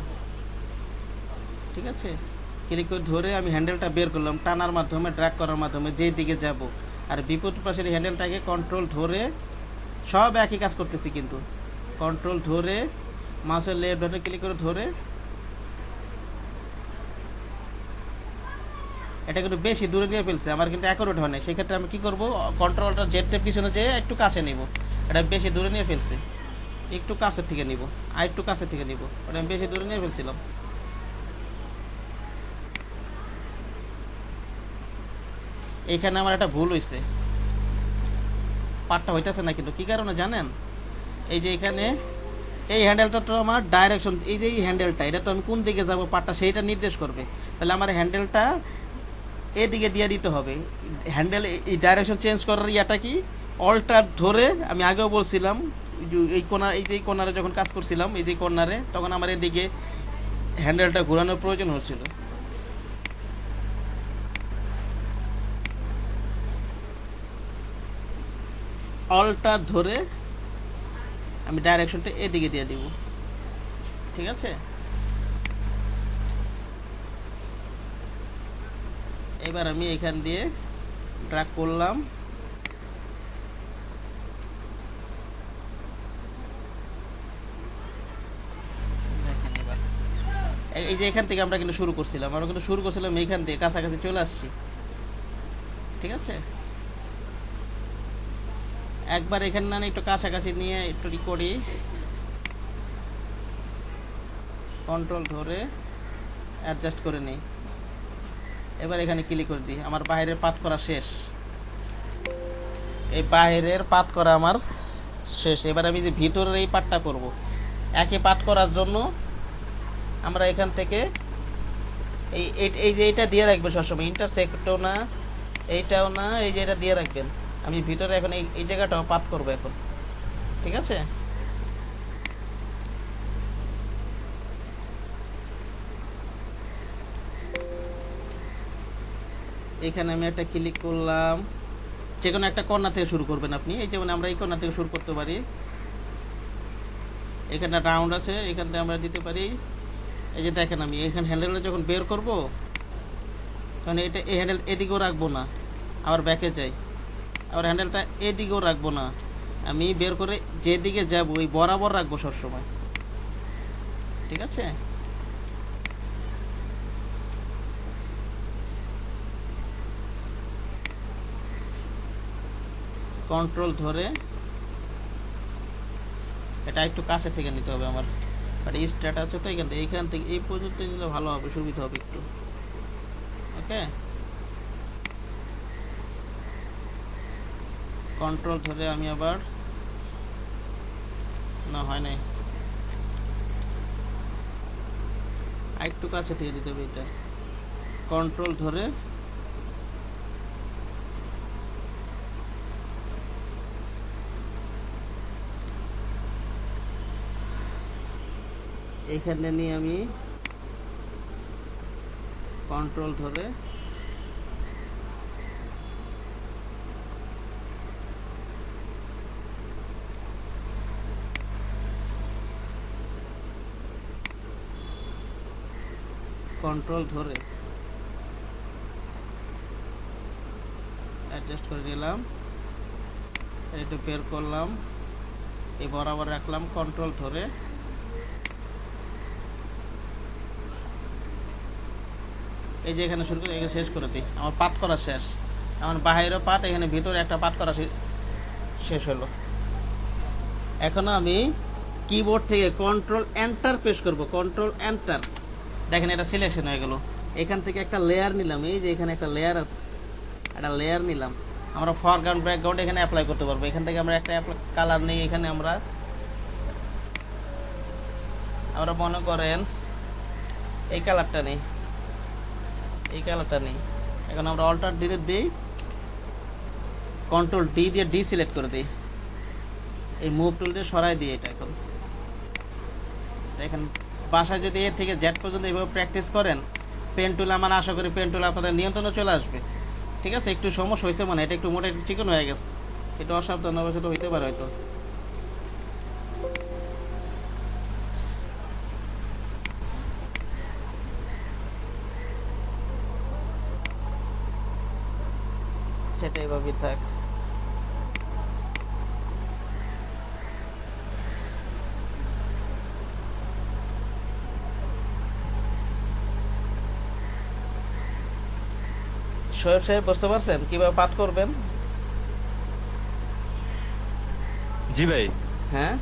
Speaker 1: ঠিক আছে? ক্লিক করে ধরে আমি হ্যান্ডেলটা বের করলাম, টানার মাধ্যমে ড্র্যাগ করার মাধ্যমে যেই দিকে যাব। আর বিপরীত পাশের হ্যান্ডেলটাকে কন্ট্রোল ধরে, সব একই কাজ করতেছি, কিন্তু কন্ট্রোল ধরে মাউসের লেফট বাটন ক্লিক করে ধরে, এটা কিন্তু বেশি দূরে নিয়ে ফেলছে, আমার কিন্তু অ্যাকুরেট হয় না। সেক্ষেত্রে আমি কি করব, কন্ট্রোলটা জেডতে পিছনে যেয়ে একটু কাছে নিব, এটা বেশি দূরে নিয়ে ফেলছে, একটু কাছের থেকে নিব, আর একটু কাছের থেকে নিব, ওটা আমি বেশি দূরে নিয়ে ফেলছিলাম। এখানে আমার একটা ভুল হয়েছে, পাটটা হইতেছে না, কিন্তু কি কারণে জানেন? এই যে এখানে এই হ্যান্ডেলটা তো আমার ডাইরেকশন, এই যে এই হ্যান্ডেলটা এটা তো আমি কোন দিকে যাব পাটটা সেইটা নির্দেশ করবে, তাহলে আমার হ্যান্ডেলটা এদিকে দিয়ে দিতে হবে। হ্যান্ডেল এই ডাইরেকশন চেঞ্জ করার ইয়াটা কি, অল্টার ধরে, আমি আগেও বলছিলাম এই কোনা, এই যে কর্নারে যখন কাজ করছিলাম এই যে কর্নারে, তখন আমার এদিকে হ্যান্ডেলটা ঘোরানোর প্রয়োজন হচ্ছিল। অল্টার ধরে আমি ডাইরেকশনটা এদিকে দিয়ে দিব, ঠিক আছে? এবার আমি এখান দিয়ে ড্র্যাগ করলাম, দেখেন এবার এই যে এখান থেকে আমরা কিন্তু শুরু করছিলাম, এইখান থেকে কাছাকাছি চলে আসছি, ঠিক আছে? একবার এখানে না একটু কাছাকাছি নিয়ে একটু করি, কন্ট্রোল ধরে অ্যাডজাস্ট করে নিই। এবার এখানে ক্লিক করে দিই, আমার বাইরের পাত করা শেষ, এই বাইরের পাত করা আমার শেষ। এবার আমি যে ভিতরের এই পাতটা করব, একে পাত করার জন্য আমরা এখান থেকে এই যে এটা দিয়ে রাখবেন সবসময়, ইন্টারসেক্টও না এইটাও না, এই যে এটা দিয়ে রাখবেন। আমি ভিতরে এখন এই জায়গাটাও পাত করব এখন, ঠিক আছে? এখানে আমি একটা ক্লিক করলাম, যে কোনো একটা কর্নার থেকে শুরু করবেন আপনি, এই যেমন আমরা এই কর্নার থেকে শুরু করতে পারি, এখানে রাউন্ড আছে, এখান থেকে আমরা দিতে পারি। এই যে দেখেন আমি এখানে হ্যান্ডেলটা যখন বের করব তখন এটা এই হ্যান্ডেল এদিকেও রাখবো না, আবার ব্যাকে যাই, আবার হ্যান্ডেলটা এদিকেও রাখবো না, আমি বের করে যেদিকে যাব ওই বরাবর রাখবো সবসময়, ঠিক আছে? কন্ট্রোল ধরে এটা একটু কাছে থেকে নিতে হবে আমার, বাট স্টার্ট আছে তো এইখান থেকে এই পর্যন্ত নিলে ভালো হবে, সুবিধা হবে একটু, ওকে? কন্ট্রোল ধরে আমি আবার, না হয় নাই, একটু কাছে থেকে দিতে হবে এটা, কন্ট্রোল ধরে এখানে নিয়ে আমি কন্ট্রোল ধরে অ্যাডজাস্ট করে দিলাম, একটু বের করলাম, এই বরাবর রাখলাম, কন্ট্রোল ধরে এই যে এখানে শুরু করে এখানে শেষ করে দিই, আমার পাত করা শেষ, আমার বাইরেও পাত, এখানে ভিতরে একটা পাত করা শেষ হলো। এখন আমি কিবোর্ড থেকে কন্ট্রোল এন্টার প্রেস করব, কন্ট্রোল এন্টার, দেখেন এটা সিলেকশন হয়ে গেল। এখান থেকে একটা লেয়ার নিলাম, এই যে এখানে একটা লেয়ার আছে, একটা লেয়ার নিলাম, আমরা ফরগ্রাউন্ড ব্যাকগ্রাউন্ড এখানে অ্যাপ্লাই করতে পারবো। এখান থেকে আমরা একটা কালার নেই, এখানে আমরা মনে করেন এই কালারটা নেই, এখন আমরা অল্টার ডিলিট দিই, কন্ট্রোল ডি দিয়ে ডি সিলেক্ট করে দিই, এই মুভ টুল দিয়ে সরাই দিই এটা। এখন দেখেন বাসায় যদি এর থেকে জেড পর্যন্ত এইভাবে প্র্যাকটিস করেন, পেন টুল, আমার আশা করি পেন টুল আপনাদের নিয়ন্ত্রণে চলে আসবে, ঠিক আছে? একটু সমস্যা হয়েছে, মানে এটা একটু মোটা একটু চিকন হয়ে গেছে, এটা অসাবধানবশত হইতে পারে হয়তো। সেটা এভাবেই থাক। শোয়েব সাহেব বুঝতে পারছেন কিভাবে পাঠ করবেন?
Speaker 2: জি ভাই।
Speaker 1: হ্যাঁ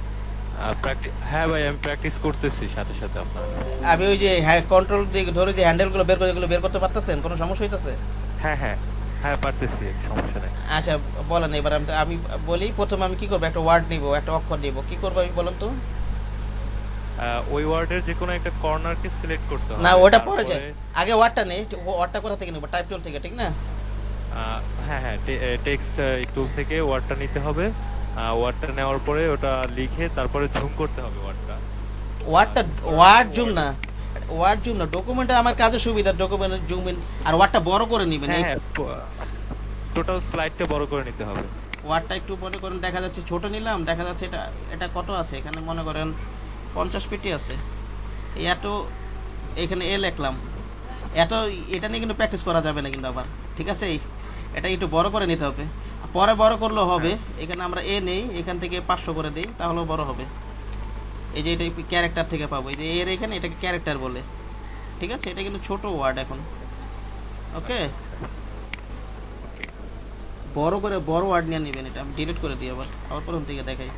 Speaker 2: হ্যাঁ ভাই, আমি প্র্যাকটিস করতেছি সাথে সাথে আপনার।
Speaker 1: আমি ওই যে কন্ট্রোল দিয়ে ধরে যে হ্যান্ডেলগুলো বের করে, এগুলো বের করতে পারতেছেন? কোনো সমস্যা হইতাছে?
Speaker 2: হ্যাঁ হ্যাঁ হ্যাঁ পারতেছি, সমস্যা নেই।
Speaker 1: আচ্ছা বলেন এবার। আমি বলি, প্রথমে আমি কি করবো, একটা ওয়ার্ড নিব, একটা অক্ষর নিব, কি করবো আমি বলেন তো?
Speaker 2: ওই ওয়ার্ডের যে কোনো একটা কর্নারকে সিলেক্ট করতে হবে।
Speaker 1: না ওটা পরে
Speaker 2: তারপরে-
Speaker 1: যায়, আগে ওয়ার্ডটা নেই। ওয়ার্ডটা কোথা থেকে নেব? টাইপ টুল থেকে, ঠিক না?
Speaker 2: হ্যাঁ হ্যাঁ, টেক্সট টুল থেকে ওয়ার্ডটা নিতে হবে। ওয়ার্ডটা নেওয়ার পরে ওটা লিখে তারপরে জুম করতে হবে ওয়ার্ডটা।
Speaker 1: ওয়ার্ডটা, ওয়ার্ড জুম না, ওয়ার্ড জুম না, ডকুমেন্টে আমার কাজে সুবিধা, ডকুমেন্ট জুম ইন। আর ওয়ার্ডটা বড় করে নেবেন।
Speaker 2: হ্যাঁ হ্যাঁ, টোটাল স্লাইডটা বড় করে নিতে হবে।
Speaker 1: ওয়ার্ডটা একটু মনে করেন, দেখা যাচ্ছে ছোট নিলাম, দেখা যাচ্ছে এটা এটা কত আছে এখানে, মনে করেন 50 পেটি আছে। এই এত, এখানে এ লিখলাম এত, এটা নিয়ে কিন্তু প্র্যাকটিস করা যাবে না কিন্তু আবার, ঠিক আছে? এটা একটু বড় করে নিতে হবে, পরে বড় করলেও হবে। এখানে আমরা এ নেই, এখান থেকে 500 করে দিই, তাহলেও বড় হবে। এই যে এটা ক্যারেক্টার থেকে পাবো, এই যে এর এখানে এটাকে ক্যারেক্টার বলে, ঠিক আছে? এটা কিন্তু ছোট ওয়ার্ড এখন, ওকে? বড় করে বড় ওয়ার্ড নিয়ে নেবেন। এটা আমি ডিলিট করে দিই, আবার প্রথম থেকে দেখাই।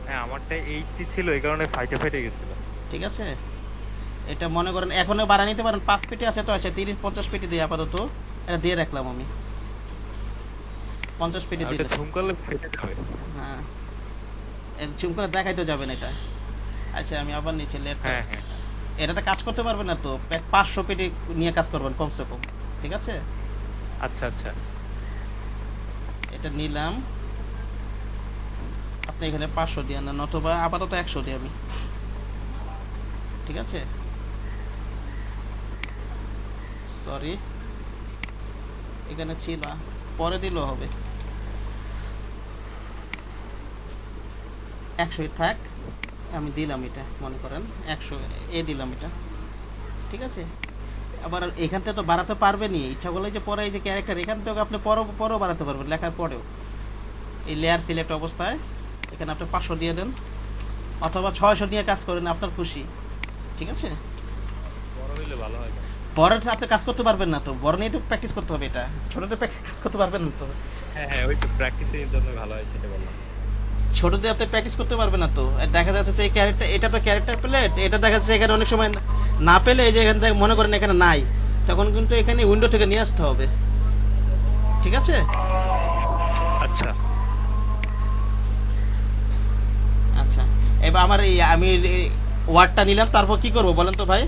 Speaker 2: হ্যাঁ, আমারটা 80 ছিল, এই কারণে ফাইটে গেছিল।
Speaker 1: ঠিক আছে, এটা মনে করেন এখনো বাড়া নিতে পারেন। 5 পেটি আছে তো, আছে 30-50 পেটি দিয়ে আপাতত এটা দিয়ে রাখলাম আমি। 50 পেটি
Speaker 2: ওটা
Speaker 1: দিলে,
Speaker 2: জুম করলে ফেটে যাবে।
Speaker 1: হ্যাঁ এর জুম করে দেখাই তো যাবে না এটা। আচ্ছা আমি আবার নিচে লেটটা,
Speaker 2: হ্যাঁ হ্যাঁ,
Speaker 1: এটাতে কাজ করতে পারবেন না তো, 500 পেটি নিয়ে কাজ করবেন কমসে কম, ঠিক আছে?
Speaker 2: আচ্ছা আচ্ছা।
Speaker 1: এটা নিলাম, আপনি এখানে 500 দিয়ে নেন, অথবা আপাতত 100 দিই আমি, ঠিক আছে? সরি, এখানে ছিল, পরে দিলেও হবে। 100 থাক, আমি দিলাম এটা, মনে করেন 100 এ দিলাম এটা, ঠিক আছে? আবার এখান থেকে তো বাড়াতে পারবেনই, ইচ্ছা করলে যে পরে এই যে ক্যারেক্টার এখান থেকে আপনি পরও বাড়াতে পারবেন, লেখার পরেও। এই লেয়ার সিলেক্ট অবস্থায় এখানে আপনি 500 দিয়ে দেন, অথবা 600 নিয়ে কাজ করেন, আপনার খুশি, ঠিক আছে?
Speaker 2: বড় হইলে ভালো হয়।
Speaker 1: বড় আপনি কাজ করতে পারবেন না তো, বড় নিয়ে তো প্র্যাকটিস করতে হবে। এটা ছোটতে কাজ করতে পারবেন না তো,
Speaker 2: হ্যাঁ হ্যাঁ, ওই তো প্র্যাকটিসের জন্য ভালো হয়, সেটা বললাম।
Speaker 1: ছোটতে আপনি প্র্যাকটিস করতে পারবেন না তো। আর দেখা যাচ্ছে যে এই ক্যারেক্টার, এটা তো ক্যারেক্টার প্লেট, এটা দেখা যাচ্ছে এখানে অনেক সময় না পেলে, এই যে এখান থেকে মনে করেন এখানে নাই, তখন কিন্তু এখানে উইন্ডো থেকে নিয়ে আসতে হবে, ঠিক আছে?
Speaker 2: আচ্ছা
Speaker 1: আচ্ছা, এবার আমার এই আমি ওয়ার্ডটা নিলাম, তারপর কি করব বলেন তো ভাই?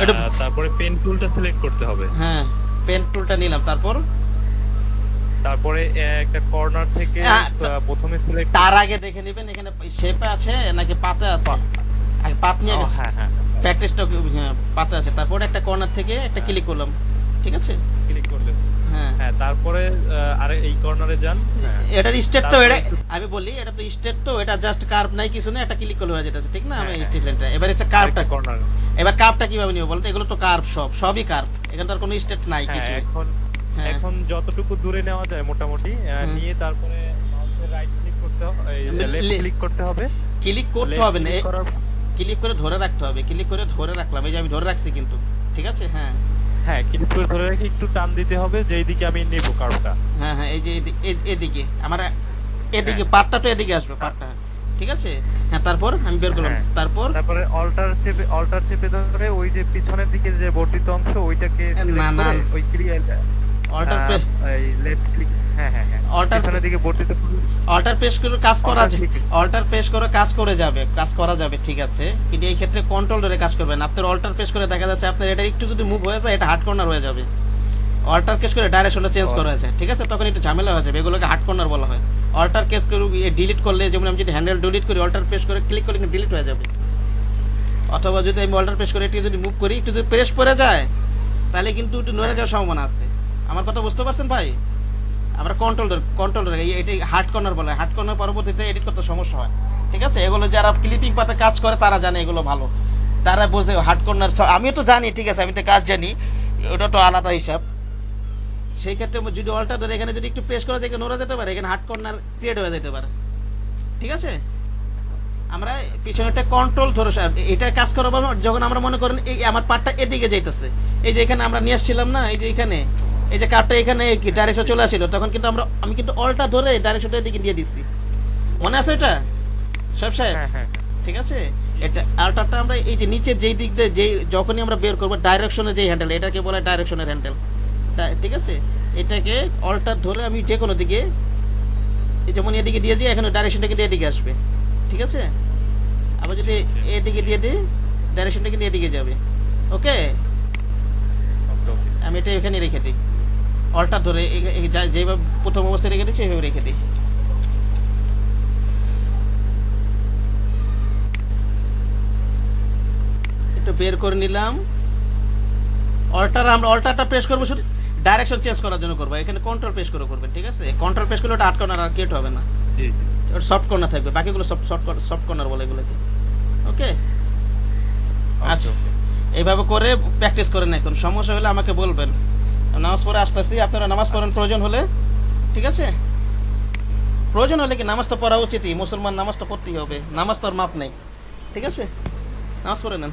Speaker 1: এটা
Speaker 2: তারপরে পেন টুলটা সিলেক্ট করতে হবে।
Speaker 1: হ্যাঁ, পেন টুলটা নিলাম,
Speaker 2: তারপরে একটা কর্নার থেকে প্রথমে সিলেক্ট।
Speaker 1: তার আগে দেখে নেবেন এখানে শেপে আছে নাকি পাতে আছে। আগে পাত নিয়ে
Speaker 2: হ্যাঁ হ্যাঁ,
Speaker 1: প্র্যাকটিসটা পাতে আছে, তারপরে একটা কর্নার থেকে একটা ক্লিক করলাম, ঠিক আছে?
Speaker 2: ক্লিক করলে
Speaker 1: হ্যাঁ,
Speaker 2: হ্যাঁ, তারপরে আরে এই কর্নারে যান।
Speaker 1: এটা স্টেট তো,
Speaker 2: তারপরে
Speaker 1: এটা আমি বলি, এটা তো স্টেট তো, এটা জাস্ট কার্ভ নাই কিছু না, একটা ক্লিক করলে হয়ে যেতেছে, ঠিক না? আমি
Speaker 2: হ্যাঁ,
Speaker 1: স্টেট লাইনটা, এবার এটা কার্ভটা,
Speaker 2: কর্নার।
Speaker 1: এবার কার্ভটা কিভাবে নিব বলতো? এগুলো তো কার্ভ, সবই কার্ভ, এখানে তো আর কোনো স্টেট নাই কিছু। হ্যাঁ।
Speaker 2: এখন যতটুকু দূরে নেওয়া যায় মোটামুটি নিয়ে তারপরে মাউসের রাইট ক্লিক করতে হবে, লেফট ক্লিক করতে হবে।
Speaker 1: ক্লিক করতে
Speaker 2: Left
Speaker 1: হবে না,
Speaker 2: click করার-
Speaker 1: ক্লিক করে ধরে রাখতে হবে, ক্লিক করে ধরে রাখলাম, এই যে আমি ধরে রাখছি কিন্তু, ঠিক আছে? হ্যাঁ
Speaker 2: হ্যাঁ, ক্লিক করে ধরে রেখে একটু টান দিতে হবে যেই দিকে আমি নেব কার্ভটা।
Speaker 1: হ্যাঁ হ্যাঁ, এই যে এদিকে আমার, এদিকে পার্টটা তো এদিকে আসবে, পার্টটা, ঠিক আছে? হ্যাঁ, তারপর আমি বের করলাম,
Speaker 2: হ্যাঁ।
Speaker 1: তারপরে
Speaker 2: অল্টার চেপে ধরে ওই যে পিছনের দিকে যে বর্ধিত অংশ ওইটাকে
Speaker 1: না,
Speaker 2: সিলেক্ট
Speaker 1: না।
Speaker 2: করে ওই ক্রিয়া
Speaker 1: অল্টার
Speaker 2: এই লেফট ক্লিক, হ্যাঁ হ্যাঁ হ্যাঁ,
Speaker 1: Alter-
Speaker 2: পিছনের দিকে বর্ধিত করলে-
Speaker 1: অল্টার প্রেস করে কাজ করা
Speaker 2: Alter click।
Speaker 1: অল্টার প্রেস করে কাজ করা যাবে, ঠিক আছে? কিন্তু এই ক্ষেত্রে কন্ট্রোল ধরে কাজ করবেন। আপনার অল্টার প্রেস করে দেখা যাচ্ছে আপনার এটা একটু যদি মুভ হয়ে যায়, এটা হার্ড কর্নার হয়ে যাবে। অল্টার প্রেস করে ডাইরেকশনটা চেঞ্জ করা হয়েছে, ঠিক আছে? তখন একটু ঝামেলা হয়ে যাবে, এগুলোকে হার্ড কর্নার বলা হয়। অল্টার প্রেস করে ডিলিট করলে, যেমন আমি যদি হ্যান্ডেল ডিলিট করি, অল্টার প্রেস করে ক্লিক করলে কিন্তু ডিলিট হয়ে যাবে। অথবা যদি আমি অল্টার প্রেস করে একটু যদি মুভ করি, একটু যদি প্রেস পড়ে যায়, তাহলে কিন্তু একটু নড়ে যাওয়ার সম্ভাবনা আছে। আমার কথা বুঝতে পারছেন ভাই? আমরা কন্ট্রোল এটি হার্ড কর্নার বলে, হার্ড কর্নার পরবর্তীতে এডিট করতে সমস্যা হয়, ঠিক আছে? এগুলো যারা ক্লিপিং পাতে কাজ করে তারা জানে এগুলো ভালো, তারা বোঝে হার্ড কর্নার। আমিও তো জানি, ঠিক আছে, আমি তো কাজ জানি, ওটা তো আলাদা হিসাব। সেই ক্ষেত্রে যদি অল্টার ধরে এখানে যদি একটু প্রেস করা যায়, নড়া যেতে পারে, এখানে হার্ড কর্নার ক্রিয়েট হয়ে যেতে পারে, ঠিক আছে? আমরা পিছনে একটা কন্ট্রোল ধরে এটা কাজ করবো যখন আমরা মনে করেন এই আমার পার্টটা এদিকে যাইতেছে, এই যে এখানে আমরা নিয়ে আসছিলাম না, এই যে এখানে এই যে কার্ভটা এখানে ডাইরেকশন চলে আসছিল, তখন কিন্তু আমি কিন্তু অলটা ধরে ডাইরেকশনটা এদিকে দিয়ে দিচ্ছি, মনে আছে এটা সব সাহেব?
Speaker 2: হ্যাঁ হ্যাঁ,
Speaker 1: ঠিক আছে, এটা আল্টারটা আমরা এই যে নিচে যেই দিক দিয়ে যেই যখনই আমরা বের করবো ডাইরেকশনে যেই হ্যান্ডেল এটাকে বলা হয় ডাইরেকশনের হ্যান্ডেল, ঠিক আছে। এটাকে অল্টার ধরে আমি যে কোনো দিকে, এই যেমন এদিকে দিয়ে দিই, এখানে ডাইরেকশনটা কিন্তু এদিকে আসবে, ঠিক আছে। আবার যদি এদিকে দিয়ে দিই, ডাইরেকশনটা কিন্তু এদিকে যাবে। ওকে, আমি এটা এখানে রেখে দিই, অল্টার ধরে যেভাবে প্রথম অবস্থায় রেখে দিচ্ছি এইভাবে রেখে দিই। একটু বের করে নিলাম। আমরা অল্টারটা প্রেস করবো শুধু ডাইরেকশন চেঞ্জ করার জন্য করবো, এখানে কন্ট্রোল প্রেস করে করবেন, ঠিক আছে। কন্ট্রোল প্রেস করলে ওটা আট কর্নার আর কেট হবে না,
Speaker 2: জি
Speaker 1: সফট কর্নার থাকবে, বাকিগুলো সফট কর্নার বলে এগুলোকে। ওকে, আচ্ছা এইভাবে করে প্র্যাকটিস করেন। এখন সমস্যা হলে আমাকে বলবেন, নামাজ পড়ে আসতেছি, আপনারা নামাজ পড়েন প্রয়োজন হলে, ঠিক আছে। প্রয়োজন হলে কি নামাজ তো পড়া উচিতই, মুসলমান নামাজ তো পড়তেই হবে, নামাজ তো আর মাপ নেই, ঠিক আছে। নামাজ পড়ে নেন।